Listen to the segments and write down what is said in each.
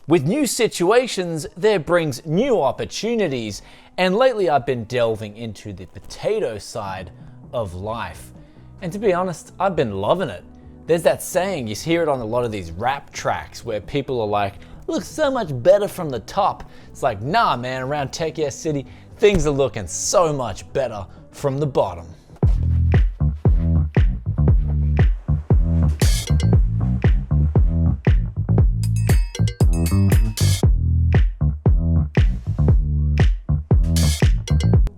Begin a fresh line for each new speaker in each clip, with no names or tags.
With new situations, there brings new opportunities, and lately I've been delving into the potato side of life. And to be honest, I've been loving it. There's that saying, you hear it on a lot of these rap tracks where people are like, looks so much better from the top. It's like, nah man, around Tech Yes City, things are looking so much better from the bottom.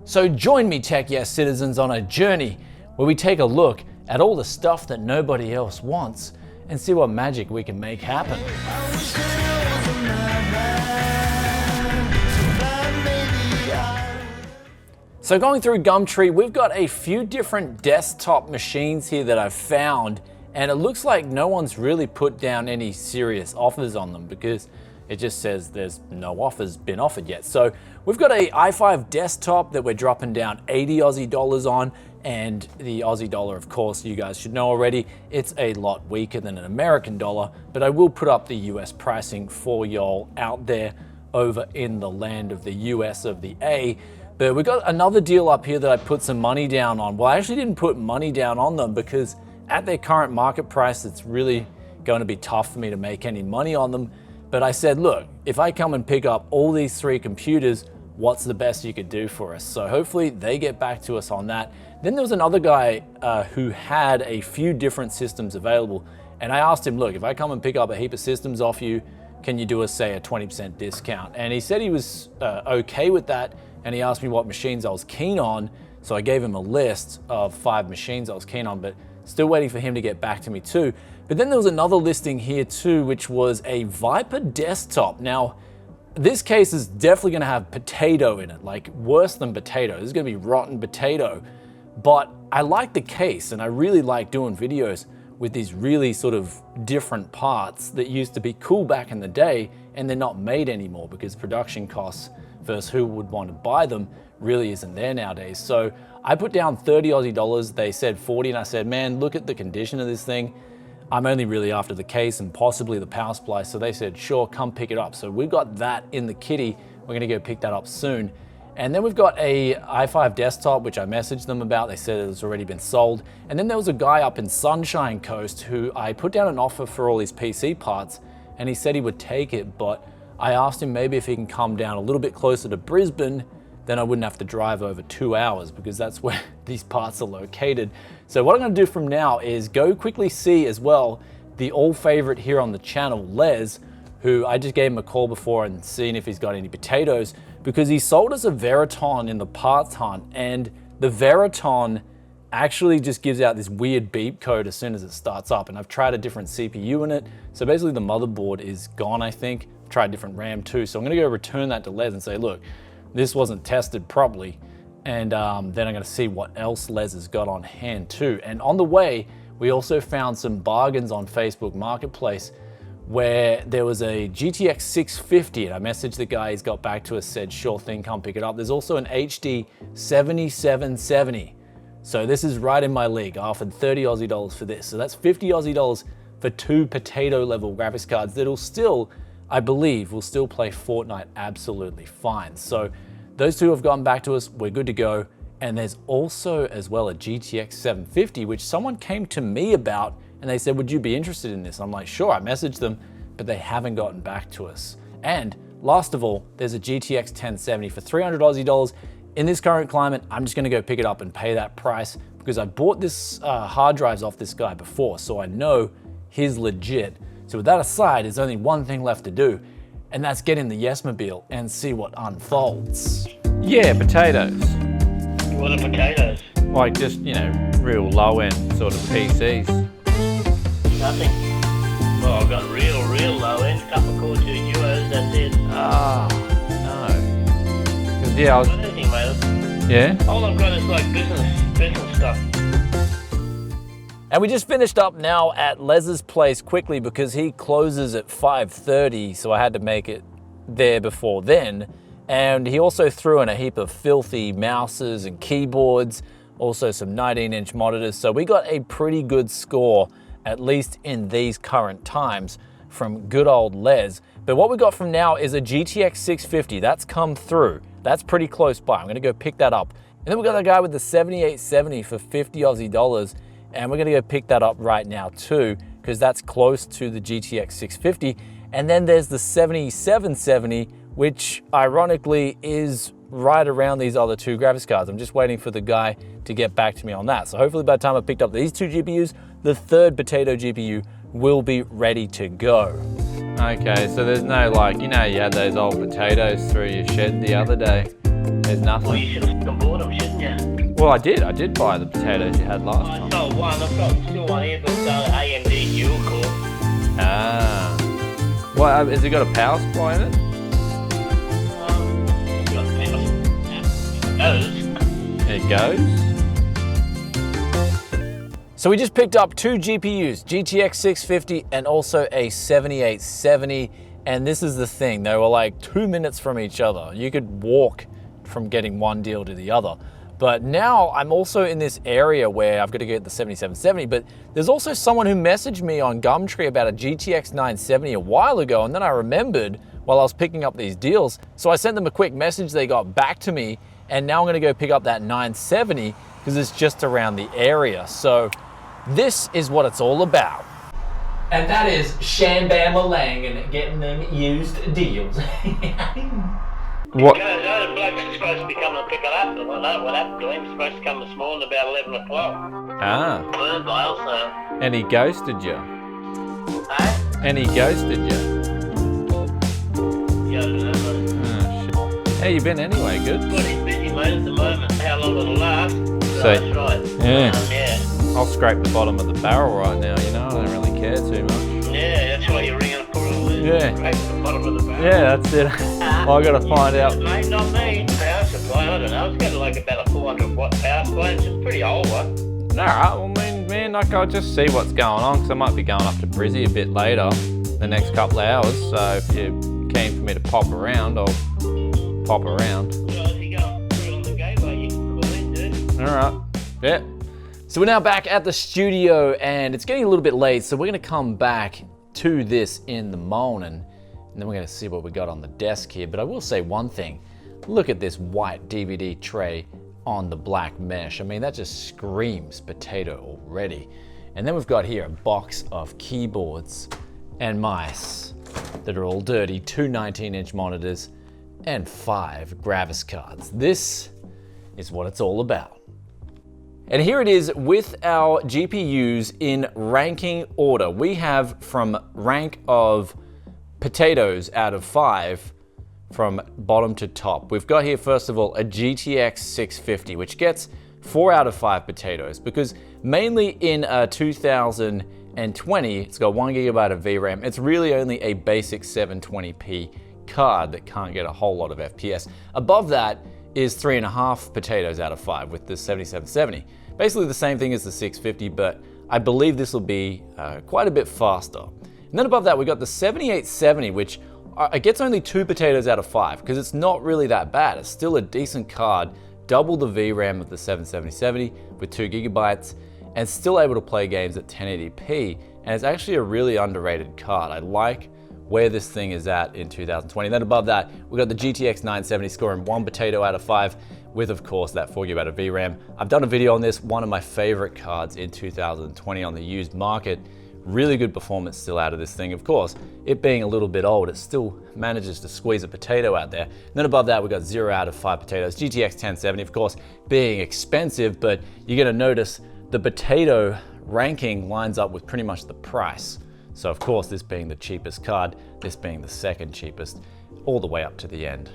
So join me, Tech Yes citizens, on a journey where we take a look at all the stuff that nobody else wants and see what magic we can make happen. So going through Gumtree, we've got a few different desktop machines here that I've found, and it looks like no one's really put down any serious offers on them because it just says there's no offers been offered yet. So we've got a i5 desktop that we're dropping down 80 Aussie dollars on, and the Aussie dollar, of course, you guys should know already, it's a lot weaker than an American dollar, but I will put up the US pricing for y'all out there over in the land of the US of the A. But we got another deal up here that I put some money down on. Well, I actually didn't put money down on them because at their current market price, it's really going to be tough for me to make any money on them. But I said, look, if I come and pick up all these three computers, what's the best you could do for us? So hopefully they get back to us on that. Then there was another guy who had a few different systems available. And I asked him, look, if I come and pick up a heap of systems off you, can you do us, say, a 20% discount? And he said he was okay with that. And he asked me what machines I was keen on. So I gave him a list of 5 machines I was keen on, but still waiting for him to get back to me too. But then there was another listing here too, which was a Viper desktop. Now, this case is definitely gonna have potato in it, like worse than potato. This is gonna be rotten potato. But I like the case, and I really like doing videos with these really sort of different parts that used to be cool back in the day, and they're not made anymore because production costs versus who would want to buy them really isn't there nowadays. So I put down 30 Aussie dollars, they said 40, and I said, man, look at the condition of this thing. I'm only really after the case and possibly the power supply. So they said, sure, come pick it up. So we've got that in the kitty. We're gonna go pick that up soon. And then we've got a i5 desktop, which I messaged them about. They said it's already been sold. And then there was a guy up in Sunshine Coast who I put down an offer for all his PC parts, and he said he would take it, but I asked him maybe if he can come down a little bit closer to Brisbane, then I wouldn't have to drive over 2 hours because that's where these parts are located. So what I'm gonna do from now is go quickly see as well the old favorite here on the channel, Les, who I just gave him a call before and seen if he's got any potatoes, because he sold us a Veriton in the parts hunt, and the Veriton actually just gives out this weird beep code as soon as it starts up. And I've tried a different CPU in it. So basically the motherboard is gone, I think. I've tried different RAM too. So I'm gonna go return that to Les and say, look, this wasn't tested properly. And then I'm gonna see what else Les has got on hand too. And on the way, we also found some bargains on Facebook Marketplace where there was a GTX 650, and I messaged the guy, he's got back to us, said, sure thing, come pick it up. There's also an HD 7770. So this is right in my league. I offered 30 Aussie dollars for this. So that's 50 Aussie dollars for 2 potato level graphics cards that'll still, I believe, will still play Fortnite absolutely fine. So those two have gotten back to us, we're good to go. And there's also as well a GTX 750, which someone came to me about, and they said, would you be interested in this? I'm like, sure, I messaged them, but they haven't gotten back to us. And last of all, there's a GTX 1070 for 300 Aussie dollars. In this current climate, I'm just gonna go pick it up and pay that price because I bought this hard drives off this guy before, so I know he's legit. So with that aside, there's only one thing left to do, and that's get in the Yes-mobile and see what unfolds.
Yeah, potatoes.
What are potatoes?
Like just, you know, real low-end sort of PCs.
Nothing. Well, I've got real low end, couple core 2 euros, that's it.
Ah, no. 'Cause, yeah, I was...
Not anything, mate.
Yeah?
All I've got is like business stuff.
And we just finished up now at Les's place quickly because he closes at 5:30, so I had to make it there before then. And he also threw in a heap of filthy mouses and keyboards, also some 19-inch monitors. So we got a pretty good score, at least in these current times, from good old Les. But what we got from now is a GTX 650. That's come through. That's pretty close by. I'm gonna go pick that up. And then we got a guy with the 7870 for 50 Aussie dollars. And we're gonna go pick that up right now too, because that's close to the GTX 650. And then there's the 7770, which ironically is right around these other two graphics cards. I'm just waiting for the guy to get back to me on that. So hopefully by the time I picked up these two GPUs, the third potato GPU will be ready to go.
Okay, so there's no like, you know, you had those old potatoes through your shed the other day. There's nothing.
Well, you should have bought them, shouldn't you?
Well, I did buy the potatoes you had last
I
time.
sold one. I've got still one here, but AMD dual core.
Ah. What, has it got a power supply in it? It goes.
So we just picked up two GPUs, GTX 650 and also a 7870. And this is the thing, they were like 2 minutes from each other. You could walk from getting one deal to the other. But now I'm also in this area where I've got to get the 7770, but there's also someone who messaged me on Gumtree about a GTX 970 a while ago, and then I remembered while I was picking up these deals. So I sent them a quick message, they got back to me, and now I'm gonna go pick up that 970 because it's just around the area. So this is what it's all about. And that is Shambam-a-lang and getting them used deals.
What?
The bloke was supposed to be coming to pick it up, and I don't know what happened to him. He was supposed to come this morning about 11 o'clock.
Ah.
Burned by also.
And he ghosted you.
Hey?
And he ghosted you.
Yeah, I don't know.
Oh, shit. How you been anyway? Good?
Pretty busy, mate, at the moment. How long it'll last?
So-
That's right.
Yeah.
Yeah.
I'll scrape the bottom of the barrel right now, you know, I don't really care too much.
Yeah, that's why you're ringing for all this.
Yeah.
Right at the bottom of the barrel.
Yeah, that's it. Well, I gotta find out.
Mate, not me. Power supply, I don't know. It's got like about a 400 watt power supply. It's a pretty old one.
Alright, well, man, like, I'll just see what's going on, because I might be going up to Brizzy a bit later, the next couple of hours, so if you're keen for me to pop around, I'll pop around.
So if you go put it on the gateway, you can call in, dude.
Alright, yeah.
So we're now back at the studio and it's getting a little bit late, so we're gonna come back to this in the morning and then we're gonna see what we got on the desk here. But I will say one thing, look at this white DVD tray on the black mesh. I mean, that just screams potato already. And then we've got here a box of keyboards and mice that are all dirty, two 19-inch monitors and 5 graphics cards. This is what it's all about. And here it is with our GPUs in ranking order. We have from rank of potatoes out of 5 from bottom to top. We've got here, first of all, a GTX 650, which gets 4 out of 5 potatoes because mainly in 2020, it's got 1 gigabyte of VRAM. It's really only a basic 720p card that can't get a whole lot of FPS. Above that is 3.5 potatoes out of 5 with the 7770. Basically the same thing as the 650, but I believe this will be quite a bit faster. And then above that, we got the 7870, which it gets only 2 potatoes out of 5 because it's not really that bad. It's still a decent card, double the VRAM of the 770 with 2 gigabytes, and still able to play games at 1080p. And it's actually a really underrated card. I like where this thing is at in 2020. And then above that, we got the GTX 970 scoring 1 potato out of 5 with, of course, that 4 GB of VRAM. I've done a video on this, one of my favorite cards in 2020 on the used market. Really good performance still out of this thing. Of course, it being a little bit old, it still manages to squeeze a potato out there. And then above that, we got 0 out of 5 potatoes. GTX 1070, of course, being expensive, but you're gonna notice the potato ranking lines up with pretty much the price. So of course, this being the cheapest card, this being the second cheapest, all the way up to the end.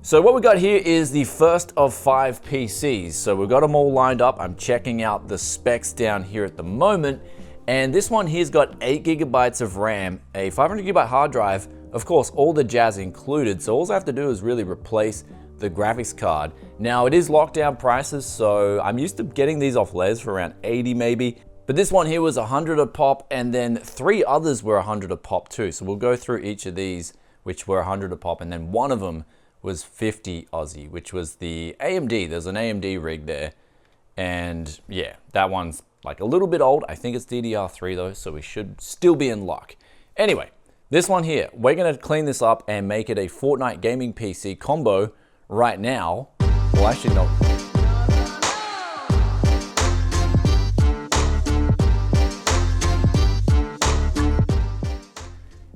So what we got here is the first of 5 PCs. So we've got them all lined up. I'm checking out the specs down here at the moment. And this one here's got 8 gigabytes of RAM, a 500 gigabyte hard drive, of course, all the jazz included. So all I have to do is really replace the graphics card. Now it is lockdown prices, so I'm used to getting these off Les for around 80 maybe. But this one here was 100 a pop, and then 3 others were 100 a pop too. So we'll go through each of these, which were 100 a pop, and then one of them was 50 Aussie, which was the AMD. There's an AMD rig there. And yeah, that one's like a little bit old. I think it's DDR3 though, so we should still be in luck. Anyway, This one here, we're gonna clean this up and make it a Fortnite gaming PC combo right now. Well, actually not.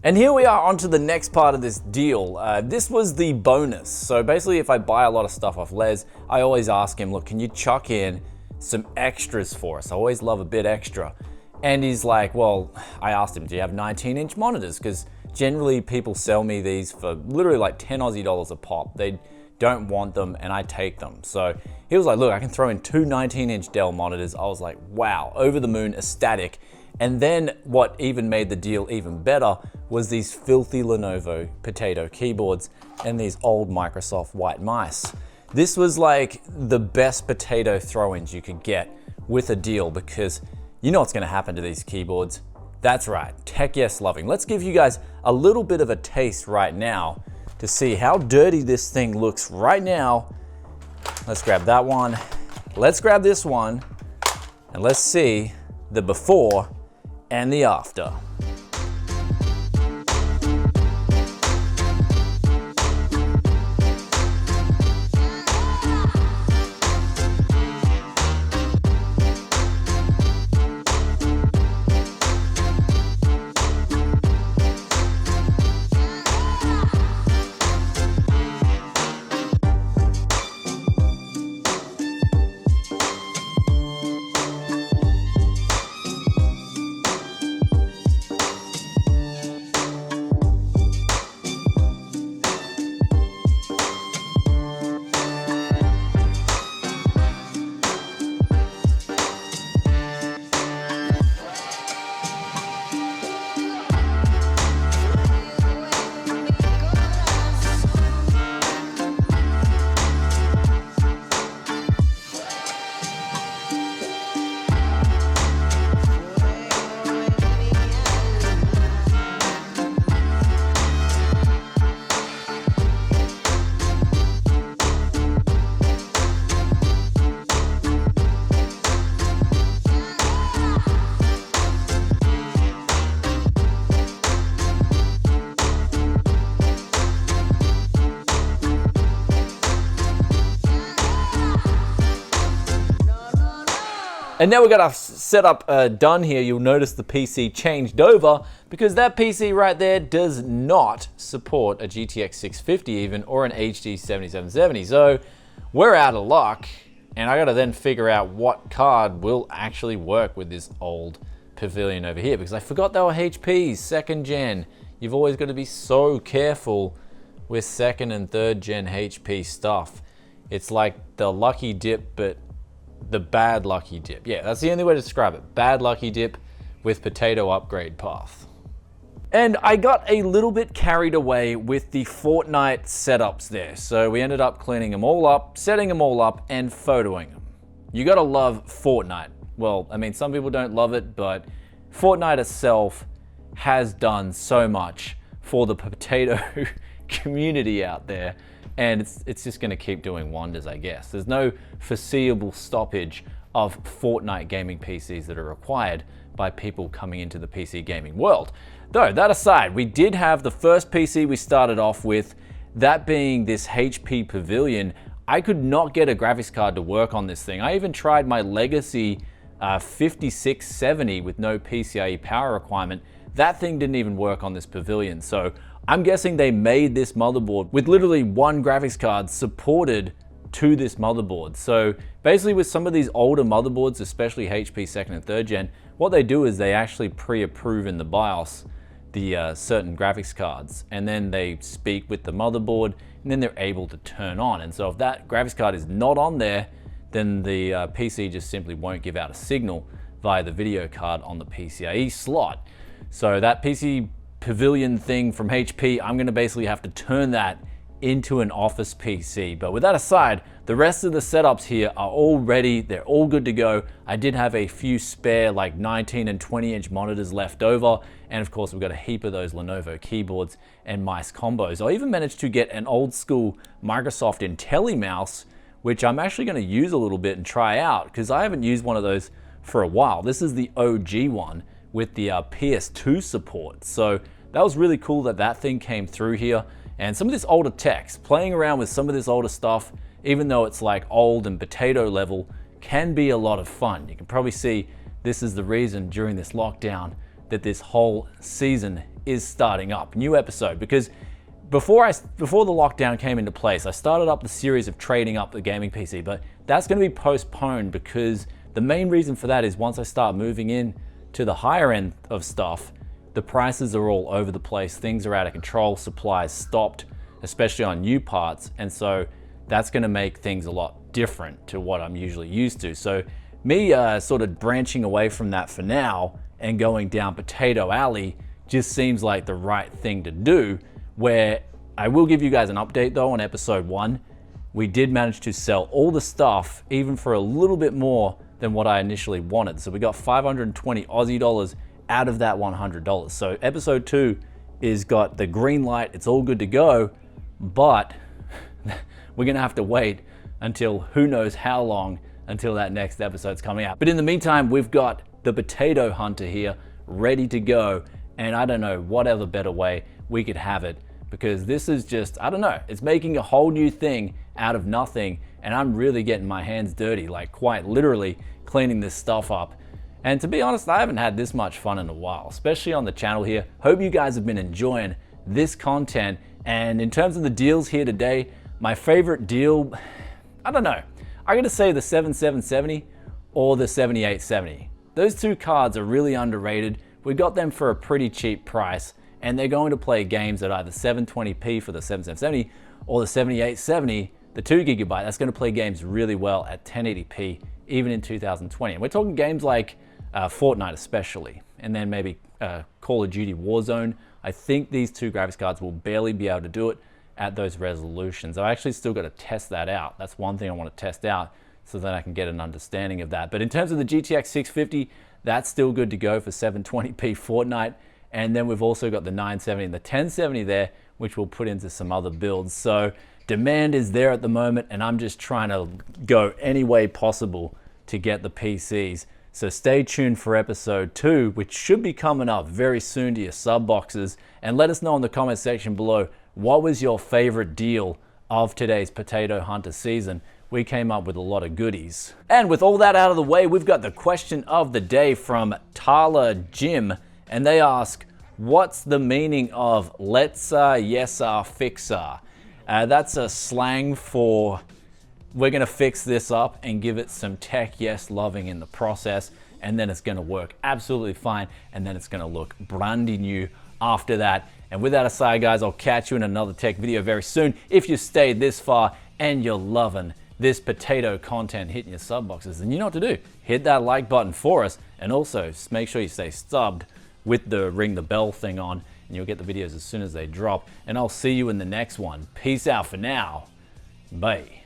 And here we are onto the next part of this deal. This was the bonus. So basically if I buy a lot of stuff off Les, I always ask him, look, can you chuck in some extras for us? I always love a bit extra. And he's like, well, I asked him, do you have 19-inch monitors? Because generally people sell me these for literally like 10 Aussie dollars a pop. They don't want them and I take them. So he was like, look, I can throw in 2 19-inch Dell monitors. I was like, wow, over the moon, ecstatic. And then what even made the deal even better was these filthy Lenovo potato keyboards and these old Microsoft white mice. This was like the best potato throw-ins you could get with a deal, because you know what's gonna happen to these keyboards. That's right, tech yes loving. Let's give you guys a little bit of a taste right now to see how dirty this thing looks right now. Let's grab that one. Let's grab this one and let's see the before and the after. And now we got our setup done here. You'll notice the PC changed over because that PC right there does not support a GTX 650 even, or an HD 7770. So we're out of luck, and I gotta then figure out what card will actually work with this old Pavilion over here, because I forgot they were HPs, 2nd gen. You've always got to be so careful with 2nd and 3rd gen HP stuff. It's like the lucky dip, but the bad lucky dip. Yeah, that's the only way to describe it. Bad lucky dip with potato upgrade path. And I got a little bit carried away with the Fortnite setups there. So we ended up cleaning them all up, setting them all up, and photoing them. You gotta love Fortnite. Well, I mean, some people don't love it, but Fortnite itself has done so much for the potato community out there. And it's just gonna keep doing wonders, I guess. There's no foreseeable stoppage of Fortnite gaming PCs that are required by people coming into the PC gaming world. Though, that aside, we did have the first PC we started off with, that being this HP Pavilion. I could not get a graphics card to work on this thing. I even tried my legacy 5670 with no PCIe power requirement. That thing didn't even work on this Pavilion. So I'm guessing they made this motherboard with literally one graphics card supported to this motherboard. So basically with some of these older motherboards, especially HP 2nd and 3rd gen, what they do is they actually pre-approve in the BIOS the certain graphics cards, and then they speak with the motherboard, and then they're able to turn on. And so if that graphics card is not on there, then the PC just simply won't give out a signal via the video card on the PCIe slot. So that PC Pavilion thing from HP, I'm gonna basically have to turn that into an office PC. But with that aside, the rest of the setups here are all ready. They're all good to go. I did have a few spare like 19 and 20-inch monitors left over. And of course, we've got a heap of those Lenovo keyboards and mice combos. I even managed to get an old school Microsoft IntelliMouse, which I'm actually gonna use a little bit and try out, because I haven't used one of those for a while. This is the OG one with the PS2 support. So that was really cool that that thing came through here. And some of this older text, playing around with some of this older stuff, even though it's like old and potato level, can be a lot of fun. You can probably see this is the reason during this lockdown that this whole season is starting up. New episode, because before the lockdown came into place, I started up the series of trading up the gaming PC, but that's going to be postponed because the main reason for that is once I start moving in to the higher end of stuff, the prices are all over the place. Things are out of control, supplies stopped, especially on new parts. And so that's going to make things a lot different to what I'm usually used to. So me sort of branching away from that for now and going down Potato Alley just seems like the right thing to do, where I will give you guys an update though on episode 1. We did manage to sell all the stuff, even for a little bit more than what I initially wanted. So we got 520 Aussie dollars out of that $100. So episode 2 is got the green light, it's all good to go, but we're gonna have to wait until who knows how long until that next episode's coming out. But in the meantime, we've got the Potato Hunter here ready to go, and I don't know what other better way we could have it, because this is just, I don't know, it's making a whole new thing out of nothing, and I'm really getting my hands dirty, like quite literally cleaning this stuff up. And to be honest, I haven't had this much fun in a while, especially on the channel here. Hope you guys have been enjoying this content. And in terms of the deals here today, my favorite deal, I don't know. I'm gonna say the 7770 or the 7870. Those two cards are really underrated. We got them for a pretty cheap price, and they're going to play games at either 720p for the 7770 or the 7870, the 2GB. That's gonna play games really well at 1080p, even in 2020. And we're talking games like Fortnite especially, and then maybe Call of Duty Warzone. I think these two graphics cards will barely be able to do it at those resolutions. I actually still got to test that out. That's one thing I want to test out so that I can get an understanding of that. But in terms of the GTX 650, that's still good to go for 720p Fortnite. And then we've also got the 970 and the 1070 there, which we'll put into some other builds. So demand is there at the moment, and I'm just trying to go any way possible to get the PCs. So stay tuned for episode 2, which should be coming up very soon to your sub boxes. And let us know in the comment section below, what was your favorite deal of today's Potato Hunter season? We came up with a lot of goodies. And with all that out of the way, we've got the question of the day from Tala Jim. And they ask, what's the meaning of let's yes fixer? That's a slang for we're gonna fix this up and give it some tech yes loving in the process, and then it's gonna work absolutely fine, and then it's gonna look brandy new after that. And with that aside, guys, I'll catch you in another tech video very soon. If you stayed this far and you're loving this potato content hitting your sub boxes, then you know what to do. Hit that like button for us, and also make sure you stay subbed with the ring the bell thing on, and you'll get the videos as soon as they drop. And I'll see you in the next one. Peace out for now. Bye.